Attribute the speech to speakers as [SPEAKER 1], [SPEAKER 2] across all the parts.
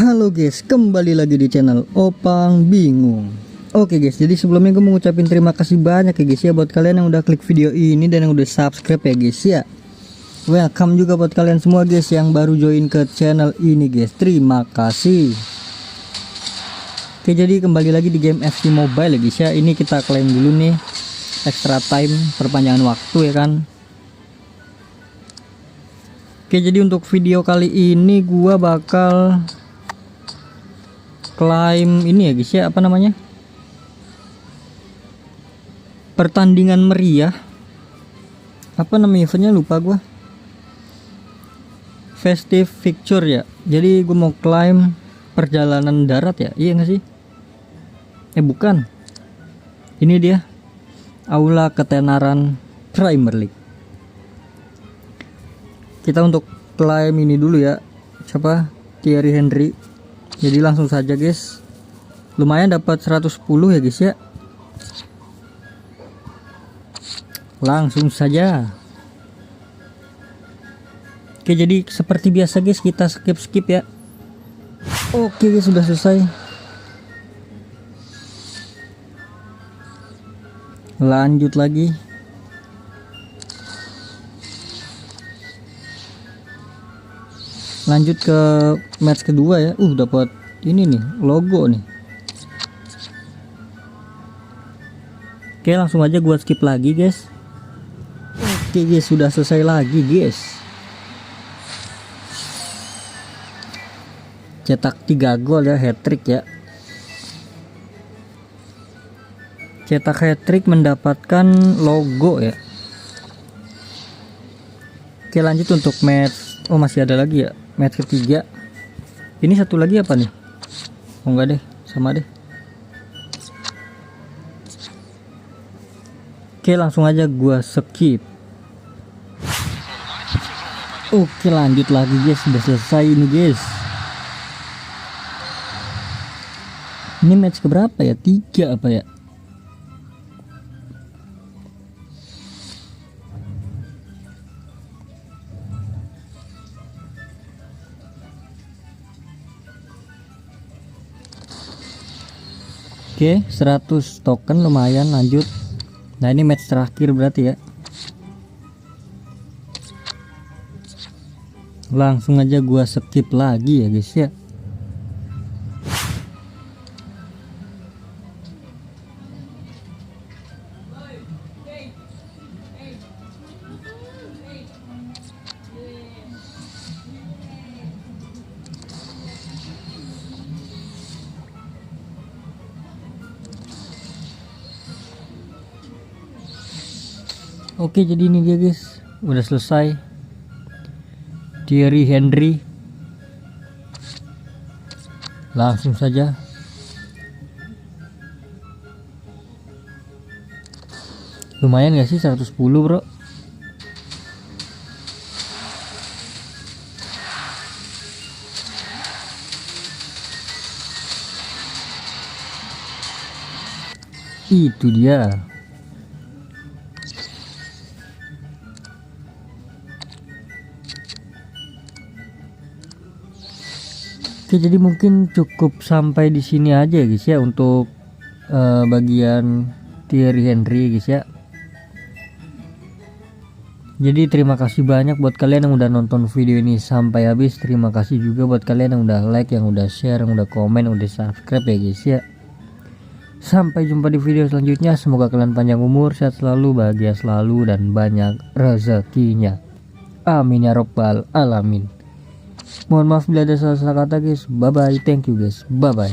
[SPEAKER 1] Halo guys, kembali lagi di channel Opang Bingung. Oke guys, jadi sebelumnya gue mau ngucapin terima kasih banyak ya guys ya buat kalian yang udah klik video ini dan yang udah subscribe ya guys ya. Welcome juga buat kalian semua guys yang baru join ke channel ini guys. Terima kasih. Oke, jadi kembali lagi di game FC Mobile ya guys ya. Ini kita klaim dulu nih extra time, perpanjangan waktu ya kan. Oke, jadi untuk video kali ini gua bakal klaim ini ya guys ya, apa namanya, pertandingan meriah, apa namanya eventnya, lupa gua, festive fixture ya. Jadi gua mau klaim perjalanan darat ya, iya nggak sih? Bukan, ini dia Aula Ketenaran Premier League. Kita untuk klaim ini dulu ya, siapa, Thierry Henry. Jadi langsung saja guys, lumayan dapat 110 ya guys ya. Langsung saja. Oke, jadi seperti biasa guys, kita skip ya. Oke guys, sudah selesai. Lanjut lagi. Lanjut ke match kedua ya. Dapat ini nih, logo nih. Oke, langsung aja gua skip lagi guys. Oke guys, sudah selesai lagi guys. Cetak 3 gol ya, hat-trick ya. Cetak hat-trick, mendapatkan logo ya. Oke, lanjut untuk match. Masih ada lagi ya, match ketiga. Ini satu lagi apa nih? Enggak deh, sama deh. Oke, langsung aja gua skip. Oke, lanjut lagi guys, sudah selesai ini guys. Ini match keberapa ya? 3 apa ya? Oke, 100 token lumayan, lanjut. Nah, ini match terakhir berarti ya. Langsung aja gua skip lagi ya guys ya. Oke, jadi ini dia guys, udah selesai. Thierry Henry. Langsung saja. Lumayan gak sih 110 bro? Itu dia. Oke, jadi mungkin cukup sampai di sini aja guys ya untuk bagian Thierry Henry guys ya. Jadi terima kasih banyak buat kalian yang udah nonton video ini sampai habis. Terima kasih juga buat kalian yang udah like, yang udah share, yang udah komen, udah subscribe ya guys ya. Sampai jumpa di video selanjutnya. Semoga kalian panjang umur, sehat selalu, bahagia selalu, dan banyak rezekinya. Amin ya robbal alamin. Mohon maaf bila ada salah kata guys. Bye bye, thank you guys, bye bye.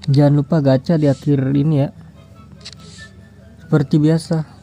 [SPEAKER 1] Jangan lupa gacha di akhir ini ya. seperti biasa.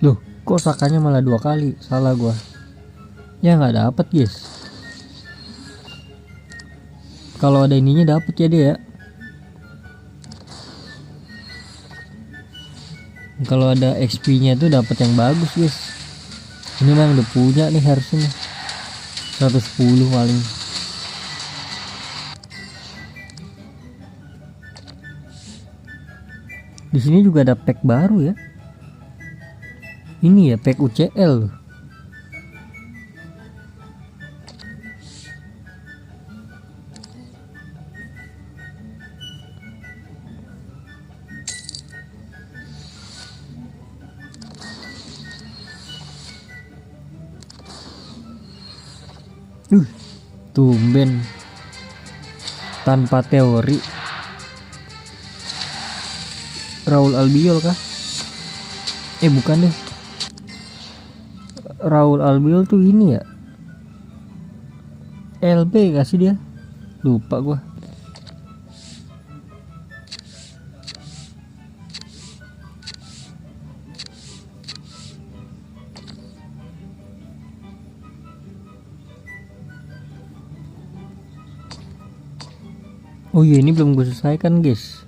[SPEAKER 1] Loh, kok sakanya malah 2 kali? Salah gua. Ya nggak dapet guys. Kalau ada ininya dapet ya dia. Kalau ada XP-nya tuh dapat yang bagus guys. Ini memang udah punya nih harusnya. 110 paling. Di sini juga ada pack baru ya. Ini ya pack UCL. Tumben tanpa teori. Raul Albiol kah? Bukan deh. Raul Albiol tuh ini ya. LB gak sih dia? Lupa gua. Oh iya, ini belum gue selesaikan guys.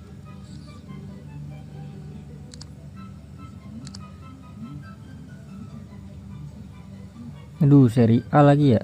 [SPEAKER 1] Aduh, seri A lagi ya.